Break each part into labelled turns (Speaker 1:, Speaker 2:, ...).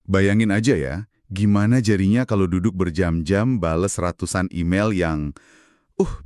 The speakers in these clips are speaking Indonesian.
Speaker 1: Bayangin aja ya, gimana jadinya kalau duduk berjam-jam bales ratusan email yang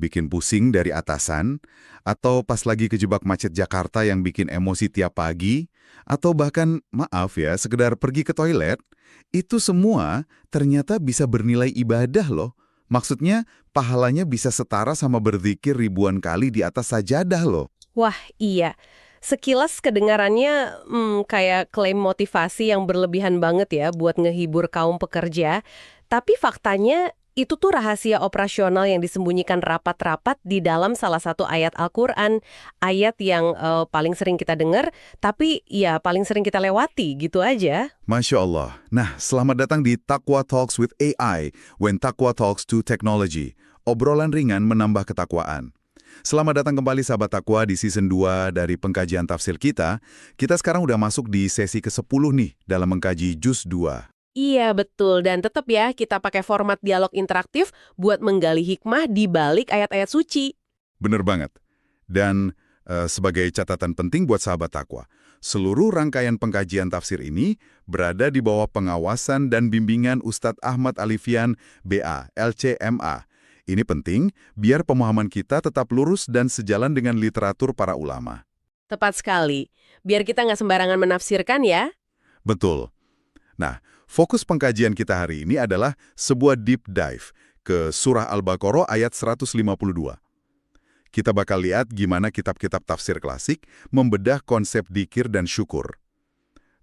Speaker 1: bikin pusing dari atasan, atau pas lagi kejebak macet Jakarta yang bikin emosi tiap pagi, atau bahkan, maaf ya, sekedar pergi ke toilet, itu semua ternyata bisa bernilai ibadah loh. Maksudnya, pahalanya bisa setara sama berzikir ribuan kali di atas sajadah loh.
Speaker 2: Wah, iya. Sekilas kedengarannya kayak klaim motivasi yang berlebihan banget ya buat ngehibur kaum pekerja. Tapi faktanya itu tuh rahasia operasional yang disembunyikan rapat-rapat di dalam salah satu ayat Al-Quran. Ayat yang paling sering kita dengar, tapi ya paling sering kita lewati gitu aja.
Speaker 1: Masya Allah. Nah, selamat datang di Taqwa Talks with AI, when Taqwa talks to technology. Obrolan ringan menambah ketakwaan. Selamat datang kembali sahabat Taqwa di season 2 dari pengkajian tafsir kita. Kita sekarang udah masuk di sesi ke-10 nih dalam mengkaji Juz 2.
Speaker 2: Iya, betul. Dan tetap ya, kita pakai format dialog interaktif buat menggali hikmah di balik ayat-ayat suci.
Speaker 1: Bener banget. Dan sebagai catatan penting buat sahabat Taqwa, seluruh rangkaian pengkajian tafsir ini berada di bawah pengawasan dan bimbingan Ustadz Ahmad Alifian, BA, LCMA. Ini penting biar pemahaman kita tetap lurus dan sejalan dengan literatur para ulama.
Speaker 2: Tepat sekali. Biar kita nggak sembarangan menafsirkan ya.
Speaker 1: Betul. Nah, fokus pengkajian kita hari ini adalah sebuah deep dive ke Surah Al-Baqarah ayat 152. Kita bakal lihat gimana kitab-kitab tafsir klasik membedah konsep dzikir dan syukur.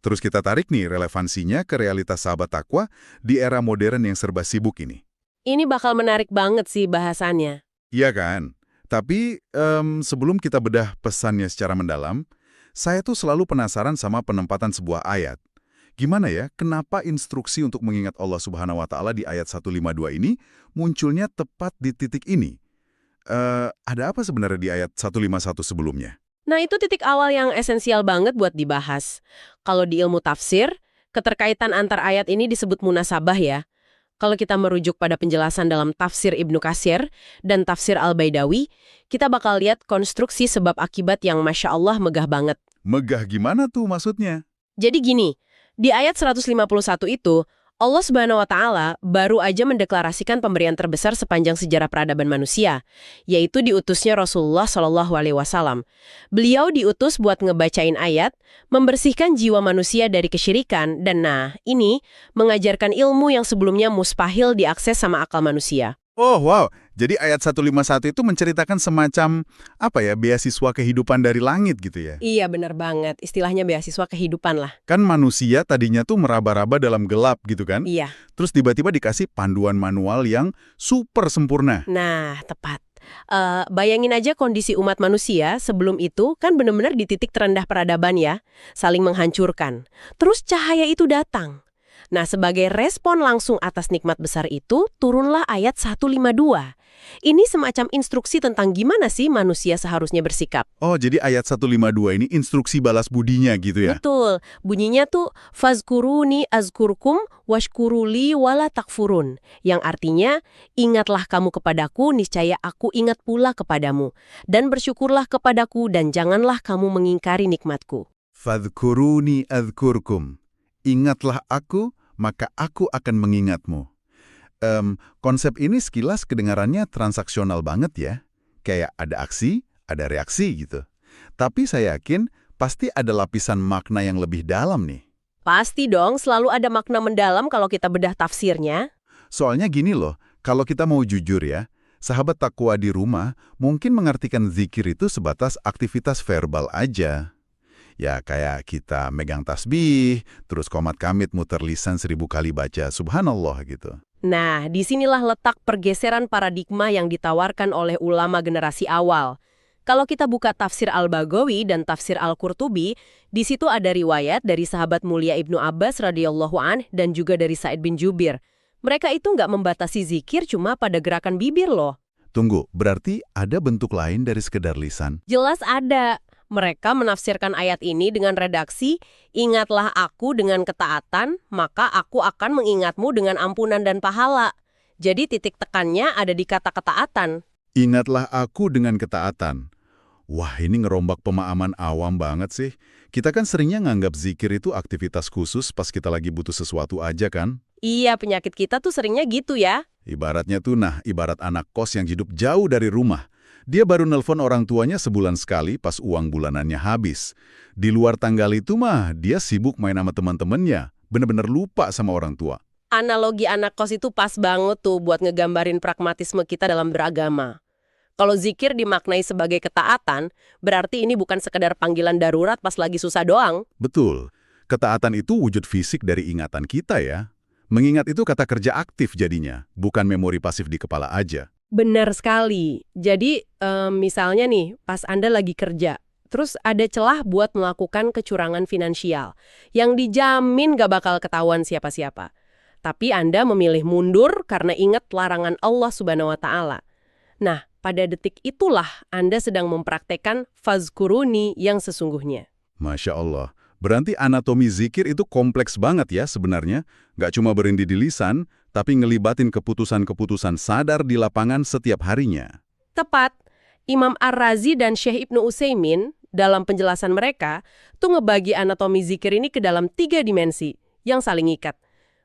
Speaker 1: Terus kita tarik nih relevansinya ke realitas sahabat Taqwa di era modern yang serba sibuk ini.
Speaker 2: Ini bakal menarik banget sih bahasannya.
Speaker 1: Iya kan? Tapi sebelum kita bedah pesannya secara mendalam, saya tuh selalu penasaran sama penempatan sebuah ayat. Gimana ya, kenapa instruksi untuk mengingat Allah Subhanahu wa Ta'ala di ayat 152 ini munculnya tepat di titik ini? Ada apa sebenarnya di ayat 151 sebelumnya?
Speaker 2: Nah, itu titik awal yang esensial banget buat dibahas. Kalau di ilmu tafsir, keterkaitan antar ayat ini disebut munasabah ya. Kalau kita merujuk pada penjelasan dalam tafsir Ibnu Katsir dan tafsir Al-Baidawi, kita bakal lihat konstruksi sebab akibat yang Masya Allah megah banget.
Speaker 1: Megah gimana tuh maksudnya?
Speaker 2: Jadi gini, di ayat 151 itu, Allah Subhanahu wa Ta'ala baru aja mendeklarasikan pemberian terbesar sepanjang sejarah peradaban manusia, yaitu diutusnya Rasulullah Shallallahu Alaihi Wasallam. Beliau diutus buat ngebacain ayat, membersihkan jiwa manusia dari kesyirikan, dan ini mengajarkan ilmu yang sebelumnya mustahil diakses sama akal manusia.
Speaker 1: Oh wow, jadi ayat 151 itu menceritakan semacam, beasiswa kehidupan dari langit gitu ya?
Speaker 2: Iya benar banget, istilahnya beasiswa kehidupan lah.
Speaker 1: Kan manusia tadinya tuh meraba-raba dalam gelap gitu kan?
Speaker 2: Iya.
Speaker 1: Terus tiba-tiba dikasih panduan manual yang super sempurna.
Speaker 2: Nah, tepat. Bayangin aja kondisi umat manusia sebelum itu kan benar-benar di titik terendah peradaban ya, saling menghancurkan. Terus cahaya itu datang. Nah, sebagai respon langsung atas nikmat besar itu, turunlah ayat 152. Ini semacam instruksi tentang gimana sih manusia seharusnya bersikap.
Speaker 1: Oh, jadi ayat 152 ini instruksi balas budinya gitu ya?
Speaker 2: Betul. Bunyinya tuh, fazkuruni azkurkum washkuruli wala takfurun. Yang artinya, ingatlah kamu kepadaku, niscaya aku ingat pula kepadamu. Dan bersyukurlah kepadaku, dan janganlah kamu mengingkari nikmatku.
Speaker 1: Fadhkuruni adhkurkum. Ingatlah aku, maka aku akan mengingatmu. Konsep ini sekilas kedengarannya transaksional banget ya. Kayak ada aksi, ada reaksi gitu. Tapi saya yakin pasti ada lapisan makna yang lebih dalam nih.
Speaker 2: Pasti dong, selalu ada makna mendalam kalau kita bedah tafsirnya.
Speaker 1: Soalnya gini loh, kalau kita mau jujur ya, sahabat Taqwa di rumah mungkin mengartikan zikir itu sebatas aktivitas verbal aja. Ya kayak kita megang tasbih, terus qomat kamit muter lisan 1000 kali baca subhanallah gitu.
Speaker 2: Nah, disinilah letak pergeseran paradigma yang ditawarkan oleh ulama generasi awal. Kalau kita buka tafsir Al-Baghawi dan tafsir Al-Qurtubi, di situ ada riwayat dari sahabat mulia Ibnu Abbas radhiyallahu anh dan juga dari Sa'id bin Jubir. Mereka itu nggak membatasi zikir cuma pada gerakan bibir loh.
Speaker 1: Tunggu, berarti ada bentuk lain dari sekedar lisan?
Speaker 2: Jelas ada. Mereka menafsirkan ayat ini dengan redaksi, ingatlah aku dengan ketaatan, maka aku akan mengingatmu dengan ampunan dan pahala. Jadi titik tekannya ada di kata ketaatan.
Speaker 1: Ingatlah aku dengan ketaatan. Wah, ini ngerombak pemahaman awam banget sih. Kita kan seringnya nganggap zikir itu aktivitas khusus pas kita lagi butuh sesuatu aja kan?
Speaker 2: Iya, penyakit kita tuh seringnya gitu ya.
Speaker 1: Ibaratnya tuh, ibarat anak kos yang hidup jauh dari rumah. Dia baru nelpon orang tuanya sebulan sekali pas uang bulanannya habis. Di luar tanggal itu mah, dia sibuk main sama teman-temannya. Bener-bener lupa sama orang tua.
Speaker 2: Analogi anak kos itu pas banget tuh buat ngegambarin pragmatisme kita dalam beragama. Kalau zikir dimaknai sebagai ketaatan, berarti ini bukan sekedar panggilan darurat pas lagi susah doang.
Speaker 1: Betul. Ketaatan itu wujud fisik dari ingatan kita ya. Mengingat itu kata kerja aktif jadinya, bukan memori pasif di kepala aja.
Speaker 2: Benar sekali. Jadi, misalnya nih, pas Anda lagi kerja, terus ada celah buat melakukan kecurangan finansial, yang dijamin gak bakal ketahuan siapa-siapa. Tapi Anda memilih mundur karena ingat larangan Allah Subhanahu wa Ta'ala. Nah, pada detik itulah Anda sedang mempraktekkan fazkuruni yang sesungguhnya.
Speaker 1: Masya Allah. Berarti anatomi zikir itu kompleks banget ya sebenarnya. Nggak cuma berhenti di lisan, tapi ngelibatin keputusan-keputusan sadar di lapangan setiap harinya.
Speaker 2: Tepat. Imam Ar-Razi dan Syekh Ibnu Utsaimin dalam penjelasan mereka tuh ngebagi anatomi zikir ini ke dalam 3 dimensi yang saling ikat.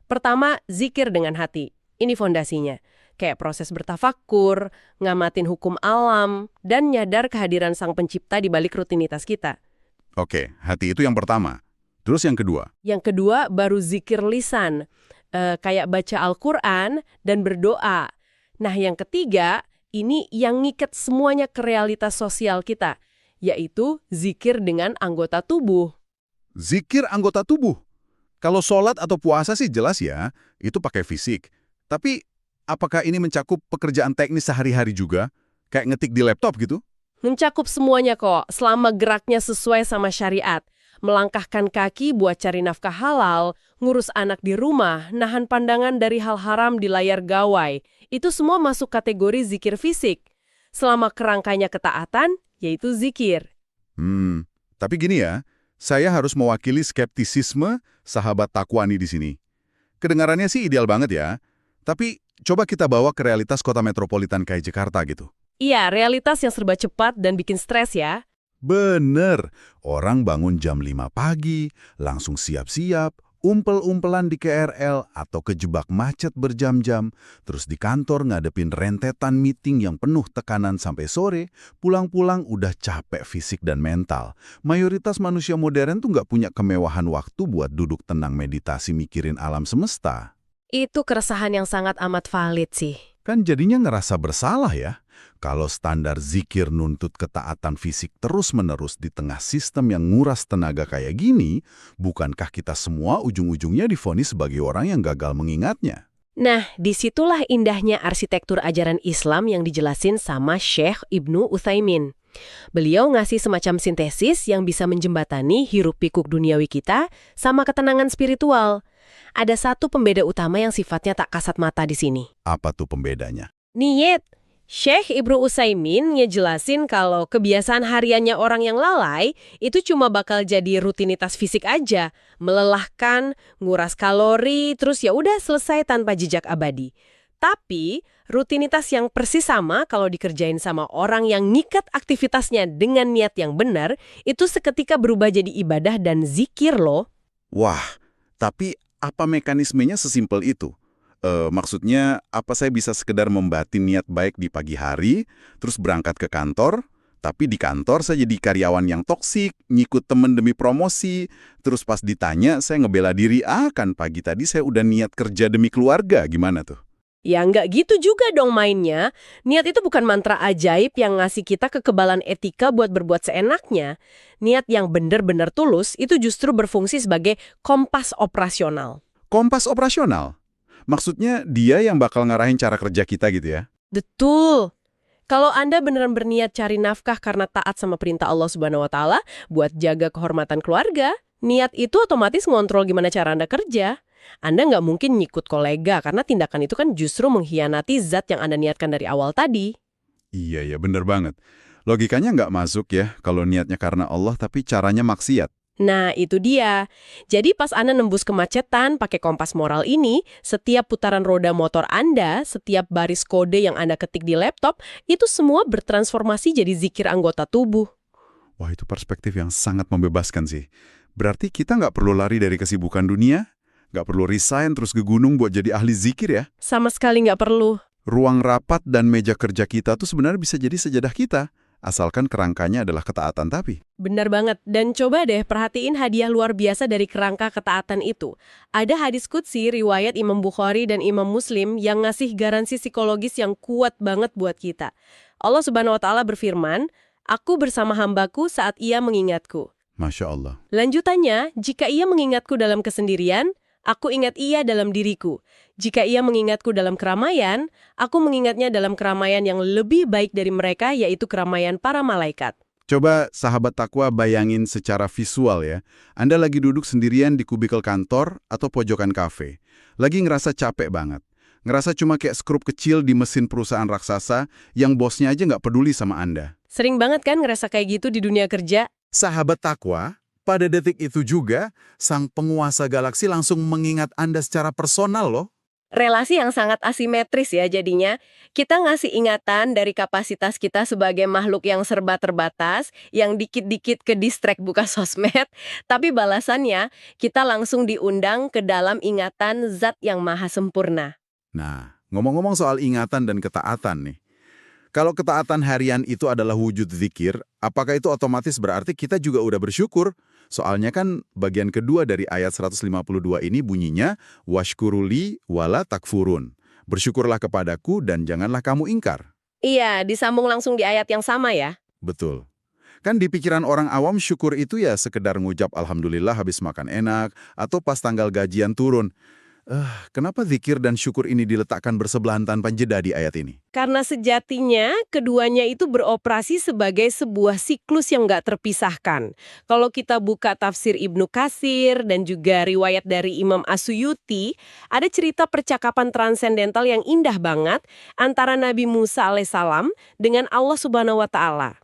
Speaker 2: Pertama, zikir dengan hati. Ini fondasinya. Kayak proses bertafakkur, ngamatin hukum alam, dan nyadar kehadiran Sang Pencipta di balik rutinitas kita.
Speaker 1: Oke, hati itu yang pertama. Terus yang kedua?
Speaker 2: Yang kedua baru zikir lisan, kayak baca Al-Quran dan berdoa. Nah yang ketiga, ini yang ngikat semuanya ke realitas sosial kita, yaitu zikir dengan anggota tubuh.
Speaker 1: Zikir anggota tubuh. Kalau sholat atau puasa sih jelas ya, itu pakai fisik. Tapi apakah ini mencakup pekerjaan teknis sehari-hari juga? Kayak ngetik di laptop gitu?
Speaker 2: Mencakup semuanya kok, selama geraknya sesuai sama syariat. Melangkahkan kaki buat cari nafkah halal, ngurus anak di rumah, nahan pandangan dari hal haram di layar gawai. Itu semua masuk kategori zikir fisik. Selama kerangkanya ketaatan, yaitu zikir.
Speaker 1: Tapi gini ya, saya harus mewakili skeptisisme sahabat takwani di sini. Kedengarannya sih ideal banget ya, tapi coba kita bawa ke realitas kota metropolitan kayak Jakarta gitu.
Speaker 2: Iya, realitas yang serba cepat dan bikin stres ya.
Speaker 1: Bener, orang bangun jam 5 pagi, langsung siap-siap, umpel-umpelan di KRL atau kejebak macet berjam-jam, terus di kantor ngadepin rentetan meeting yang penuh tekanan sampai sore, pulang-pulang udah capek fisik dan mental. Mayoritas manusia modern tuh nggak punya kemewahan waktu buat duduk tenang meditasi mikirin alam semesta.
Speaker 2: Itu keresahan yang sangat amat valid sih.
Speaker 1: Kan jadinya ngerasa bersalah ya. Kalau standar zikir nuntut ketaatan fisik terus-menerus di tengah sistem yang nguras tenaga kayak gini, bukankah kita semua ujung-ujungnya divonis sebagai orang yang gagal mengingatnya?
Speaker 2: Nah, disitulah indahnya arsitektur ajaran Islam yang dijelasin sama Syekh Ibnu Utsaimin. Beliau ngasih semacam sintesis yang bisa menjembatani hiruk-pikuk duniawi kita sama ketenangan spiritual. Ada satu pembeda utama yang sifatnya tak kasat mata di sini.
Speaker 1: Apa tuh pembedanya?
Speaker 2: Niyet. Syekh Ibnu Utsaimin ngejelasin kalau kebiasaan hariannya orang yang lalai itu cuma bakal jadi rutinitas fisik aja, melelahkan, nguras kalori, terus ya udah selesai tanpa jejak abadi. Tapi rutinitas yang persis sama kalau dikerjain sama orang yang ngikat aktivitasnya dengan niat yang benar, itu seketika berubah jadi ibadah dan zikir loh.
Speaker 1: Wah, tapi apa mekanismenya sesimpel itu? Maksudnya, apa saya bisa sekedar membatin niat baik di pagi hari, terus berangkat ke kantor, tapi di kantor saya jadi karyawan yang toksik, ngikut temen demi promosi, terus pas ditanya saya ngebela diri, kan pagi tadi saya udah niat kerja demi keluarga, gimana tuh?
Speaker 2: Ya nggak gitu juga dong mainnya. Niat itu bukan mantra ajaib yang ngasih kita kekebalan etika buat berbuat seenaknya. Niat yang benar-benar tulus itu justru berfungsi sebagai kompas operasional.
Speaker 1: Kompas operasional? Maksudnya dia yang bakal ngarahin cara kerja kita gitu ya?
Speaker 2: Betul. Kalau Anda beneran berniat cari nafkah karena taat sama perintah Allah Subhanahu wa Ta'ala buat jaga kehormatan keluarga, niat itu otomatis ngontrol gimana cara Anda kerja. Anda nggak mungkin nyikut kolega karena tindakan itu kan justru mengkhianati zat yang Anda niatkan dari awal tadi.
Speaker 1: Iya, bener banget. Logikanya nggak masuk ya kalau niatnya karena Allah tapi caranya maksiat.
Speaker 2: Nah, itu dia. Jadi pas Anda nembus kemacetan pakai kompas moral ini, setiap putaran roda motor Anda, setiap baris kode yang Anda ketik di laptop, itu semua bertransformasi jadi zikir anggota tubuh.
Speaker 1: Wah, itu perspektif yang sangat membebaskan sih. Berarti kita nggak perlu lari dari kesibukan dunia, nggak perlu resign terus ke gunung buat jadi ahli zikir ya.
Speaker 2: Sama sekali nggak perlu.
Speaker 1: Ruang rapat dan meja kerja kita tuh sebenarnya bisa jadi sejadah kita, asalkan kerangkanya adalah ketaatan tapi.
Speaker 2: Benar banget. Dan coba deh perhatiin hadiah luar biasa dari kerangka ketaatan itu. Ada hadis qudsi riwayat Imam Bukhari dan Imam Muslim yang ngasih garansi psikologis yang kuat banget buat kita. Allah Subhanahu wa Ta'ala berfirman, "Aku bersama hambaku saat ia mengingatku."
Speaker 1: Masya Allah.
Speaker 2: Lanjutannya, jika ia mengingatku dalam kesendirian, aku ingat ia dalam diriku. Jika ia mengingatku dalam keramaian, aku mengingatnya dalam keramaian yang lebih baik dari mereka, yaitu keramaian para malaikat.
Speaker 1: Coba sahabat takwa bayangin secara visual ya. Anda lagi duduk sendirian di kubikel kantor atau pojokan kafe. Lagi ngerasa capek banget. Ngerasa cuma kayak skrup kecil di mesin perusahaan raksasa yang bosnya aja nggak peduli sama Anda.
Speaker 2: Sering banget kan ngerasa kayak gitu di dunia kerja?
Speaker 1: Sahabat takwa, pada detik itu juga, sang penguasa galaksi langsung mengingat Anda secara personal loh.
Speaker 2: Relasi yang sangat asimetris ya jadinya. Kita ngasih ingatan dari kapasitas kita sebagai makhluk yang serba terbatas, yang dikit-dikit ke distract buka sosmed, tapi balasannya kita langsung diundang ke dalam ingatan zat yang maha sempurna.
Speaker 1: Nah, ngomong-ngomong soal ingatan dan ketaatan nih. Kalau ketaatan harian itu adalah wujud zikir, apakah itu otomatis berarti kita juga udah bersyukur? Soalnya kan bagian kedua dari ayat 152 ini bunyinya, washkuruli wala takfurun. Bersyukurlah kepadaku dan janganlah kamu ingkar.
Speaker 2: Iya, disambung langsung di ayat yang sama ya.
Speaker 1: Betul. Kan di pikiran orang awam syukur itu ya sekedar ngucap alhamdulillah habis makan enak, atau pas tanggal gajian turun. Kenapa zikir dan syukur ini diletakkan bersebelahan tanpa jeda di ayat ini?
Speaker 2: Karena sejatinya keduanya itu beroperasi sebagai sebuah siklus yang nggak terpisahkan. Kalau kita buka tafsir Ibnu Katsir dan juga riwayat dari Imam As-Suyuti, ada cerita percakapan transendental yang indah banget antara Nabi Musa alaihissalam dengan Allah Subhanahu wa Ta'ala.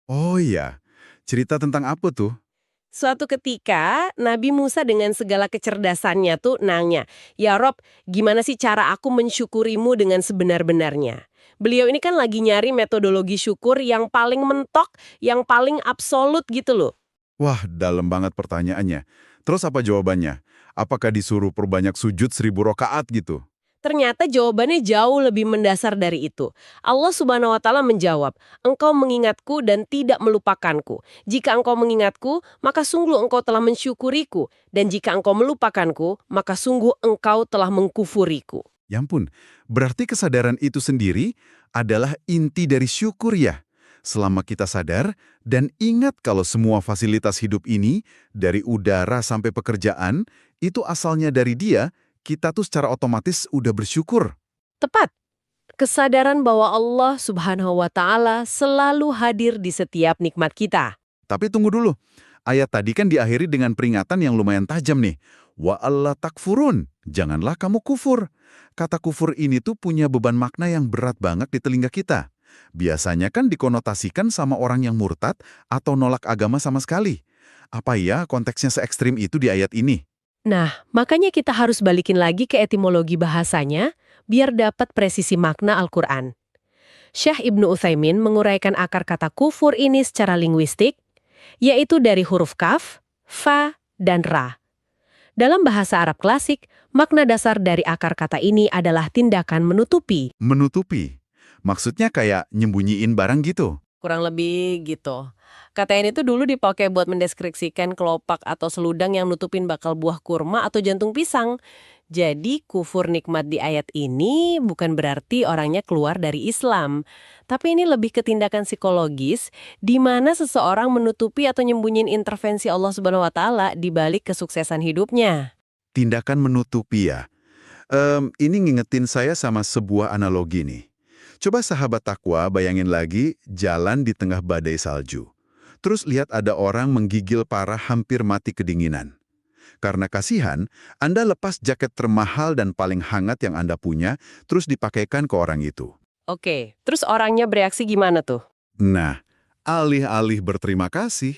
Speaker 1: Oh iya, cerita tentang apa tuh?
Speaker 2: Suatu ketika, Nabi Musa dengan segala kecerdasannya tuh nanya, "Ya Rob, gimana sih cara aku mensyukurimu dengan sebenar-benarnya?" Beliau ini kan lagi nyari metodologi syukur yang paling mentok, yang paling absolut gitu loh.
Speaker 1: Wah, dalam banget pertanyaannya. Terus apa jawabannya? Apakah disuruh perbanyak sujud 1000 rakaat gitu?
Speaker 2: Ternyata jawabannya jauh lebih mendasar dari itu. Allah Subhanahu wa Ta'ala menjawab, "Engkau mengingatku dan tidak melupakanku. Jika engkau mengingatku, maka sungguh engkau telah mensyukuriku. Dan jika engkau melupakanku, maka sungguh engkau telah mengkufuriku."
Speaker 1: Ya ampun, berarti kesadaran itu sendiri adalah inti dari syukur ya? Selama kita sadar dan ingat kalau semua fasilitas hidup ini, dari udara sampai pekerjaan, itu asalnya dari Dia, kita tuh secara otomatis udah bersyukur.
Speaker 2: Tepat. Kesadaran bahwa Allah Subhanahu wa Ta'ala selalu hadir di setiap nikmat kita.
Speaker 1: Tapi tunggu dulu, ayat tadi kan diakhiri dengan peringatan yang lumayan tajam nih. Wa alla takfurun, janganlah kamu kufur. Kata kufur ini tuh punya beban makna yang berat banget di telinga kita. Biasanya kan dikonotasikan sama orang yang murtad atau nolak agama sama sekali. Apa ya konteksnya se ekstrim itu di ayat ini?
Speaker 2: Nah, makanya kita harus balikin lagi ke etimologi bahasanya, biar dapat presisi makna Al-Quran. Syekh Ibnu Utsaimin menguraikan akar kata kufur ini secara linguistik, yaitu dari huruf kaf, fa, dan ra. Dalam bahasa Arab klasik, makna dasar dari akar kata ini adalah tindakan menutupi.
Speaker 1: Menutupi. Maksudnya kayak nyembunyiin barang gitu.
Speaker 2: Kurang lebih gitu. Kata ini tuh dulu dipakai buat mendeskripsikan kelopak atau seludang yang nutupin bakal buah kurma atau jantung pisang. Jadi kufur nikmat di ayat ini bukan berarti orangnya keluar dari Islam. Tapi ini lebih ke tindakan psikologis di mana seseorang menutupi atau nyembunyiin intervensi Allah Subhanahu wa Ta'ala di balik kesuksesan hidupnya.
Speaker 1: Tindakan menutupi ya. Ini ngingetin saya sama sebuah analogi nih. Coba sahabat takwa bayangin lagi jalan di tengah badai salju. Terus lihat ada orang menggigil parah hampir mati kedinginan. Karena kasihan, Anda lepas jaket termahal dan paling hangat yang Anda punya, terus dipakaikan ke orang itu.
Speaker 2: Oke, terus orangnya bereaksi gimana tuh?
Speaker 1: Nah, alih-alih berterima kasih,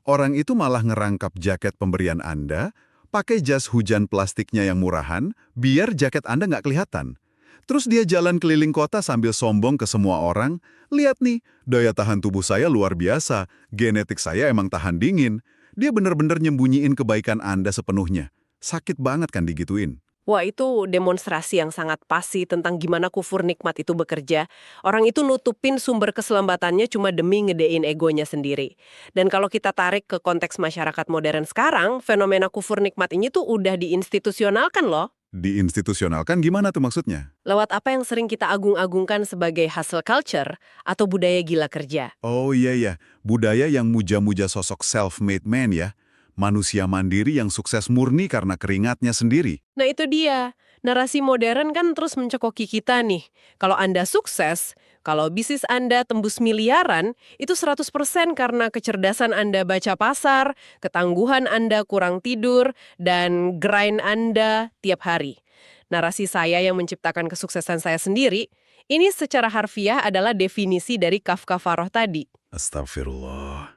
Speaker 1: Orang itu malah ngerangkap jaket pemberian Anda, pakai jas hujan plastiknya yang murahan, biar jaket Anda nggak kelihatan. Terus dia jalan keliling kota sambil sombong ke semua orang, lihat nih, daya tahan tubuh saya luar biasa, genetik saya emang tahan dingin. Dia bener-bener nyembunyiin kebaikan Anda sepenuhnya. Sakit banget kan digituin.
Speaker 2: Wah, itu demonstrasi yang sangat pasti tentang gimana kufur nikmat itu bekerja. Orang itu nutupin sumber keselambatannya cuma demi ngedein egonya sendiri. Dan kalau kita tarik ke konteks masyarakat modern sekarang, fenomena kufur nikmat ini tuh udah diinstitusionalkan loh.
Speaker 1: Diinstitusionalkan gimana tuh maksudnya?
Speaker 2: Lewat apa yang sering kita agung-agungkan sebagai hustle culture atau budaya gila kerja.
Speaker 1: Oh iya, budaya yang muja-muja sosok self-made man ya. Manusia mandiri yang sukses murni karena keringatnya sendiri.
Speaker 2: Nah itu dia, narasi modern kan terus mencekoki kita nih. Kalau Anda sukses, kalau bisnis Anda tembus miliaran, itu 100% karena kecerdasan Anda baca pasar, ketangguhan Anda kurang tidur, dan grind Anda tiap hari. Narasi saya yang menciptakan kesuksesan saya sendiri, ini secara harfiah adalah definisi dari Kafka Faroh tadi.
Speaker 1: Astagfirullah.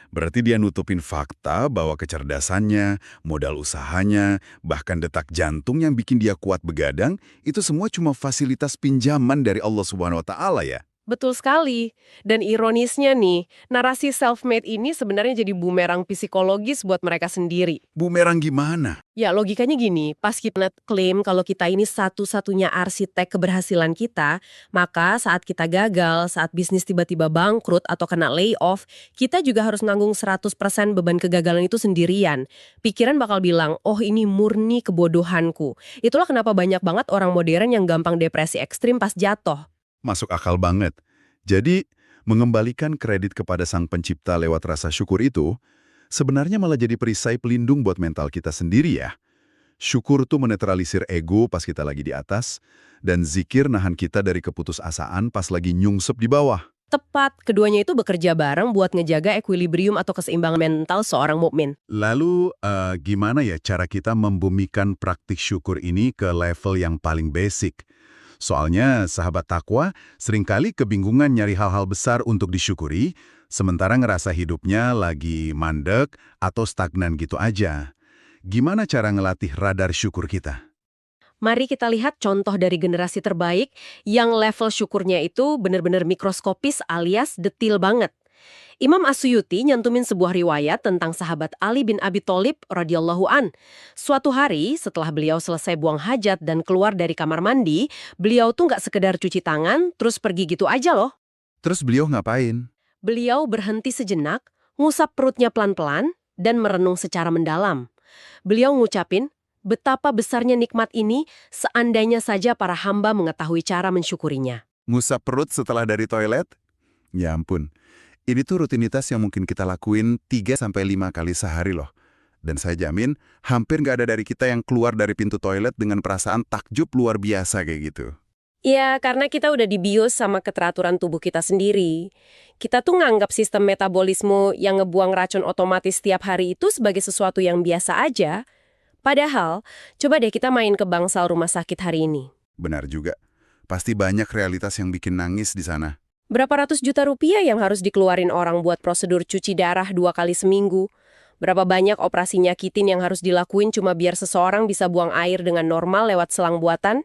Speaker 1: Berarti dia nutupin fakta bahwa kecerdasannya, modal usahanya, bahkan detak jantung yang bikin dia kuat begadang, itu semua cuma fasilitas pinjaman dari Allah Subhanahu wa Ta'ala ya?
Speaker 2: Betul sekali. Dan ironisnya nih, narasi self-made ini sebenarnya jadi bumerang psikologis buat mereka sendiri.
Speaker 1: Bumerang gimana?
Speaker 2: Ya, logikanya gini, pas kita klaim kalau kita ini satu-satunya arsitek keberhasilan kita, maka saat kita gagal, saat bisnis tiba-tiba bangkrut atau kena layoff, kita juga harus nanggung 100% beban kegagalan itu sendirian. Pikiran bakal bilang, oh ini murni kebodohanku. Itulah kenapa banyak banget orang modern yang gampang depresi ekstrim pas jatuh.
Speaker 1: Masuk akal banget. Jadi, mengembalikan kredit kepada sang pencipta lewat rasa syukur itu, sebenarnya malah jadi perisai pelindung buat mental kita sendiri ya. Syukur tuh menetralisir ego pas kita lagi di atas, dan zikir nahan kita dari keputusasaan pas lagi nyungsep di bawah.
Speaker 2: Tepat, keduanya itu bekerja bareng buat ngejaga equilibrium atau keseimbangan mental seorang mukmin.
Speaker 1: Lalu, gimana ya cara kita membumikan praktik syukur ini ke level yang paling basic? Soalnya sahabat takwa seringkali kebingungan nyari hal-hal besar untuk disyukuri, sementara ngerasa hidupnya lagi mandek atau stagnan gitu aja. Gimana cara ngelatih radar syukur kita?
Speaker 2: Mari kita lihat contoh dari generasi terbaik yang level syukurnya itu benar-benar mikroskopis alias detil banget. Imam As-Suyuti nyantumin sebuah riwayat tentang sahabat Ali bin Abi Thalib radhiyallahu an. Suatu hari setelah beliau selesai buang hajat dan keluar dari kamar mandi, beliau tuh nggak sekedar cuci tangan terus pergi gitu aja loh.
Speaker 1: Terus beliau ngapain?
Speaker 2: Beliau berhenti sejenak, ngusap perutnya pelan-pelan, dan merenung secara mendalam. Beliau ngucapin, betapa besarnya nikmat ini seandainya saja para hamba mengetahui cara mensyukurinya.
Speaker 1: Ngusap perut setelah dari toilet? Ya ampun. Ini tuh rutinitas yang mungkin kita lakuin 3-5 kali sehari loh. Dan saya jamin, hampir nggak ada dari kita yang keluar dari pintu toilet dengan perasaan takjub luar biasa kayak gitu.
Speaker 2: Ya, karena kita udah dibius sama keteraturan tubuh kita sendiri. Kita tuh nganggap sistem metabolisme yang ngebuang racun otomatis setiap hari itu sebagai sesuatu yang biasa aja. Padahal, coba deh kita main ke bangsal rumah sakit hari ini.
Speaker 1: Benar juga. Pasti banyak realitas yang bikin nangis di sana.
Speaker 2: Berapa ratus juta rupiah yang harus dikeluarin orang buat prosedur cuci darah 2 kali seminggu? Berapa banyak operasi nyakitin yang harus dilakuin cuma biar seseorang bisa buang air dengan normal lewat selang buatan?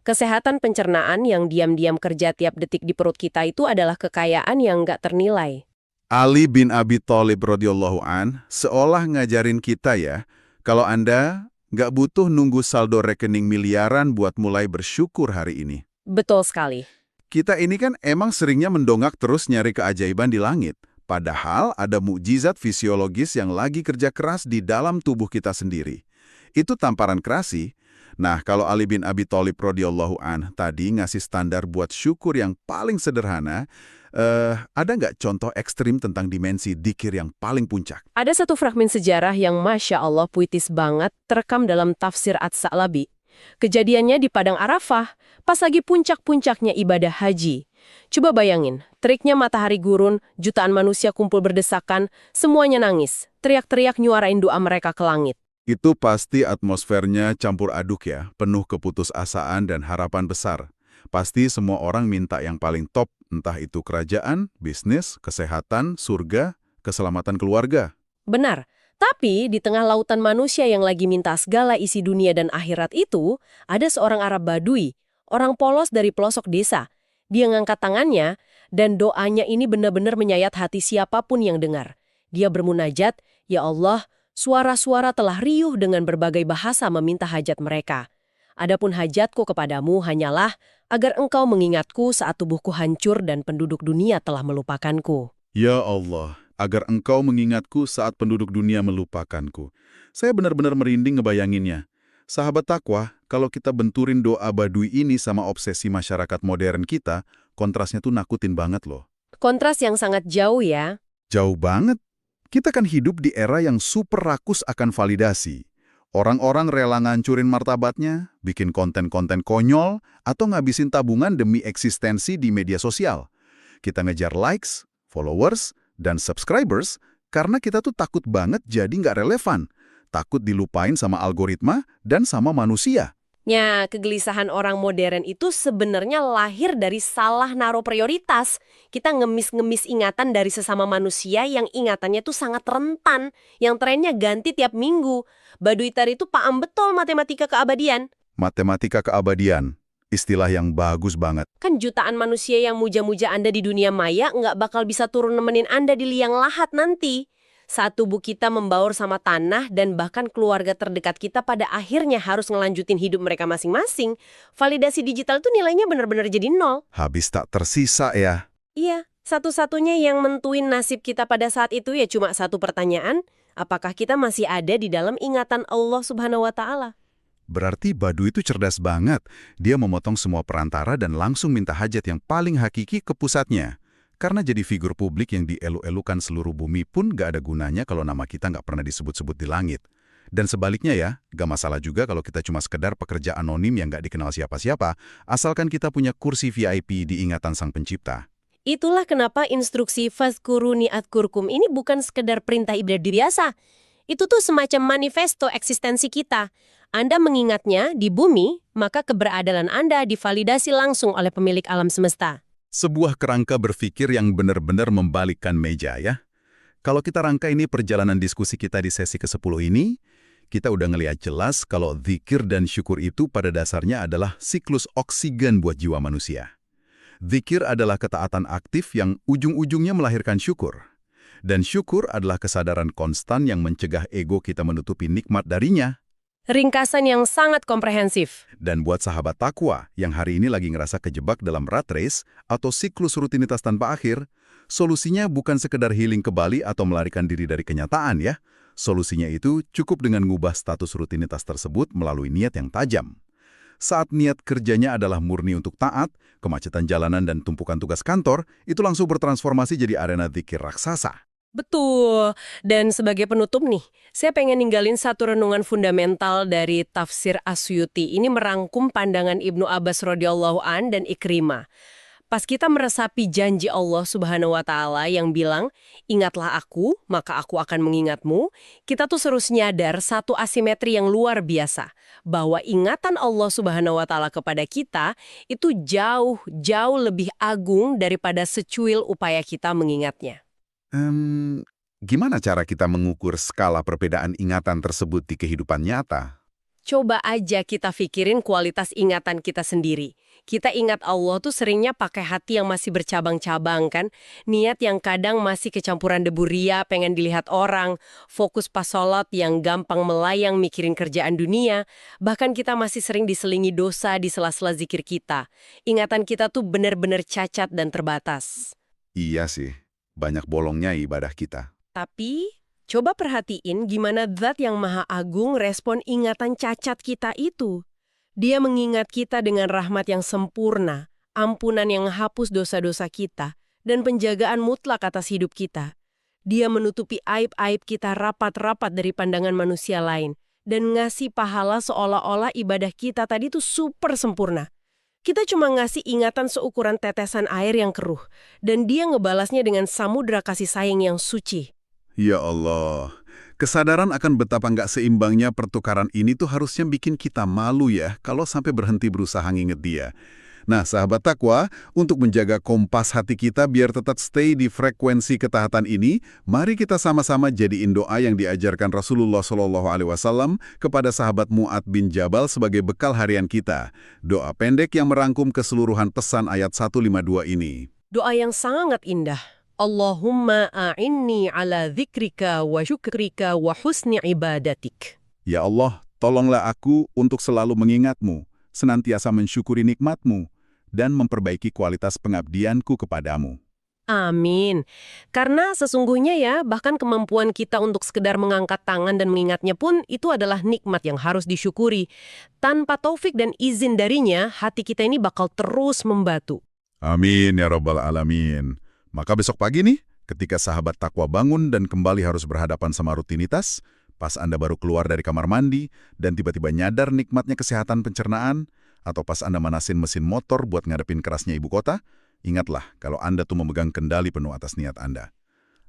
Speaker 2: Kesehatan pencernaan yang diam-diam kerja tiap detik di perut kita itu adalah kekayaan yang nggak ternilai.
Speaker 1: Ali bin Abi Thalib radhiyallahu an seolah ngajarin kita ya, kalau Anda nggak butuh nunggu saldo rekening miliaran buat mulai bersyukur hari ini.
Speaker 2: Betul sekali.
Speaker 1: Kita ini kan emang seringnya mendongak terus nyari keajaiban di langit. Padahal ada mukjizat fisiologis yang lagi kerja keras di dalam tubuh kita sendiri. Itu tamparan kerasi. Nah, kalau Ali bin Abi Thalib radhiyallahu an tadi ngasih standar buat syukur yang paling sederhana, ada nggak contoh ekstrim tentang dimensi dzikir yang paling puncak?
Speaker 2: Ada satu fragmen sejarah yang Masya Allah puitis banget terekam dalam tafsir Ats-Sa'labi. Kejadiannya di Padang Arafah, pas lagi puncak-puncaknya ibadah haji. Coba bayangin, teriknya matahari gurun, jutaan manusia kumpul berdesakan, semuanya nangis, teriak-teriak nyuarain doa mereka ke langit.
Speaker 1: Itu pasti atmosfernya campur aduk ya, penuh keputusasaan dan harapan besar. Pasti semua orang minta yang paling top, entah itu kerajaan, bisnis, kesehatan, surga, keselamatan keluarga.
Speaker 2: Benar. Tapi di tengah lautan manusia yang lagi minta segala isi dunia dan akhirat itu, ada seorang Arab Badui, orang polos dari pelosok desa. Dia ngangkat tangannya, dan doanya ini benar-benar menyayat hati siapapun yang dengar. Dia bermunajat, "Ya Allah, suara-suara telah riuh dengan berbagai bahasa meminta hajat mereka. Adapun hajatku kepadamu hanyalah agar engkau mengingatku saat tubuhku hancur dan penduduk dunia telah melupakanku."
Speaker 1: Ya Allah, agar engkau mengingatku saat penduduk dunia melupakanku. Saya benar-benar merinding ngebayanginnya. Sahabat takwa, kalau kita benturin doa Badui ini sama obsesi masyarakat modern kita, kontrasnya tuh nakutin banget loh.
Speaker 2: Kontras yang sangat jauh ya.
Speaker 1: Jauh banget. Kita kan hidup di era yang super rakus akan validasi. Orang-orang rela ngancurin martabatnya, bikin konten-konten konyol, atau ngabisin tabungan demi eksistensi di media sosial. Kita ngejar likes, followers, dan subscribers karena kita tuh takut banget jadi nggak relevan. Takut dilupain sama algoritma dan sama manusia.
Speaker 2: Ya, kegelisahan orang modern itu sebenarnya lahir dari salah naruh prioritas. Kita ngemis-ngemis ingatan dari sesama manusia yang ingatannya tuh sangat rentan, yang trennya ganti tiap minggu. Badui tadi itu paham betul matematika keabadian.
Speaker 1: Matematika keabadian, istilah yang bagus banget.
Speaker 2: Kan jutaan manusia yang muja-muja Anda di dunia maya nggak bakal bisa turun nemenin Anda di liang lahat nanti. Saat tubuh kita membaur sama tanah dan bahkan keluarga terdekat kita pada akhirnya harus ngelanjutin hidup mereka masing-masing, validasi digital itu nilainya benar-benar jadi nol.
Speaker 1: Habis tak tersisa ya.
Speaker 2: Iya, satu-satunya yang menentuin nasib kita pada saat itu ya cuma satu pertanyaan, apakah kita masih ada di dalam ingatan Allah Subhanahu wa Ta'ala?
Speaker 1: Berarti Badui itu cerdas banget. Dia memotong semua perantara dan langsung minta hajat yang paling hakiki ke pusatnya. Karena jadi figur publik yang dielu-elukan seluruh bumi pun gak ada gunanya kalau nama kita nggak pernah disebut-sebut di langit. Dan sebaliknya ya, gak masalah juga kalau kita cuma sekedar pekerja anonim yang gak dikenal siapa-siapa, asalkan kita punya kursi VIP di ingatan Sang Pencipta.
Speaker 2: Itulah kenapa instruksi fazkuruni adkurkum ini bukan sekedar perintah ibadah biasa. Itu tuh semacam manifesto eksistensi kita. Anda mengingatnya di bumi, maka keberadalan Anda divalidasi langsung oleh pemilik alam semesta.
Speaker 1: Sebuah kerangka berpikir yang benar-benar membalikkan meja ya. Kalau kita rangka ini perjalanan diskusi kita di sesi ke-10 ini, kita udah ngelihat jelas kalau zikir dan syukur itu pada dasarnya adalah siklus oksigen buat jiwa manusia. Zikir adalah ketaatan aktif yang ujung-ujungnya melahirkan syukur. Dan syukur adalah kesadaran konstan yang mencegah ego kita menutupi nikmat darinya.
Speaker 2: Ringkasan yang sangat komprehensif.
Speaker 1: Dan buat sahabat takwa yang hari ini lagi ngerasa kejebak dalam rat race atau siklus rutinitas tanpa akhir, solusinya bukan sekedar healing ke Bali atau melarikan diri dari kenyataan ya. Solusinya itu cukup dengan ngubah status rutinitas tersebut melalui niat yang tajam. Saat niat kerjanya adalah murni untuk taat, kemacetan jalanan dan tumpukan tugas kantor, itu langsung bertransformasi jadi arena zikir raksasa.
Speaker 2: Betul. Dan sebagai penutup nih, saya pengen ninggalin satu renungan fundamental dari tafsir Asyuti. Ini merangkum pandangan Ibnu Abbas radhiyallahu an dan Ikrimah. Pas kita meresapi janji Allah Subhanahu wa Ta'ala yang bilang, ingatlah aku, maka aku akan mengingatmu, kita tuh harus nyadar satu asimetri yang luar biasa, bahwa ingatan Allah Subhanahu wa Ta'ala kepada kita itu jauh lebih agung daripada secuil upaya kita mengingatnya.
Speaker 1: Gimana cara kita mengukur skala perbedaan ingatan tersebut di kehidupan nyata?
Speaker 2: Coba aja kita pikirin kualitas ingatan kita sendiri. Kita ingat Allah tuh seringnya pakai hati yang masih bercabang-cabang kan, niat yang kadang masih kecampuran debu ria, pengen dilihat orang, fokus pas sholat yang gampang melayang mikirin kerjaan dunia, bahkan kita masih sering diselingi dosa di sela-sela zikir kita. Ingatan kita tuh benar-benar cacat dan terbatas.
Speaker 1: Iya sih. Banyak bolongnya ibadah kita.
Speaker 2: Tapi, coba perhatiin gimana Zat yang Maha Agung respon ingatan cacat kita itu. Dia mengingat kita dengan rahmat yang sempurna, ampunan yang hapus dosa-dosa kita, dan penjagaan mutlak atas hidup kita. Dia menutupi aib-aib kita rapat-rapat dari pandangan manusia lain, dan ngasih pahala seolah-olah ibadah kita tadi tuh super sempurna. Kita cuma ngasih ingatan seukuran tetesan air yang keruh, dan dia ngebalasnya dengan samudra kasih sayang yang suci.
Speaker 1: Ya Allah, kesadaran akan betapa nggak seimbangnya pertukaran ini tuh harusnya bikin kita malu ya kalau sampai berhenti berusaha nginget dia.
Speaker 3: Nah, sahabat takwa, untuk menjaga kompas hati kita biar tetap stay di frekuensi ketaatan ini, mari kita sama-sama jadiin doa yang diajarkan Rasulullah SAW kepada sahabat Mu'ad bin Jabal sebagai bekal harian kita. Doa pendek yang merangkum keseluruhan pesan ayat 152 ini.
Speaker 2: Doa yang sangat indah. Allahumma a'inni ala dzikrika wa syukrika wa husni ibadatik.
Speaker 3: Ya Allah, tolonglah aku untuk selalu mengingat-Mu, senantiasa mensyukuri nikmat-Mu, dan memperbaiki kualitas pengabdianku kepadamu.
Speaker 2: Amin. Karena sesungguhnya ya, bahkan kemampuan kita untuk sekedar mengangkat tangan dan mengingatnya pun itu adalah nikmat yang harus disyukuri. Tanpa taufik dan izin darinya, hati kita ini bakal terus membatu.
Speaker 3: Amin ya Rabbal Alamin. Maka besok pagi nih, ketika sahabat takwa bangun dan kembali harus berhadapan sama rutinitas, pas Anda baru keluar dari kamar mandi dan tiba-tiba nyadar nikmatnya kesehatan pencernaan, atau pas Anda manasin mesin motor buat ngadepin kerasnya ibu kota, ingatlah kalau Anda tuh memegang kendali penuh atas niat Anda.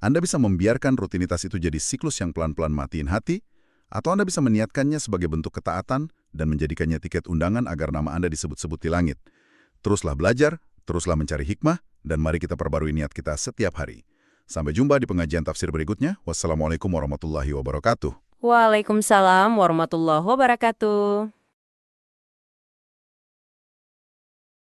Speaker 3: Anda bisa membiarkan rutinitas itu jadi siklus yang pelan-pelan matiin hati, atau Anda bisa meniatkannya sebagai bentuk ketaatan dan menjadikannya tiket undangan agar nama Anda disebut-sebut di langit. Teruslah belajar, teruslah mencari hikmah, dan mari kita perbarui niat kita setiap hari. Sampai jumpa di pengajian tafsir berikutnya. Wassalamualaikum warahmatullahi wabarakatuh.
Speaker 2: Waalaikumsalam warahmatullahi wabarakatuh.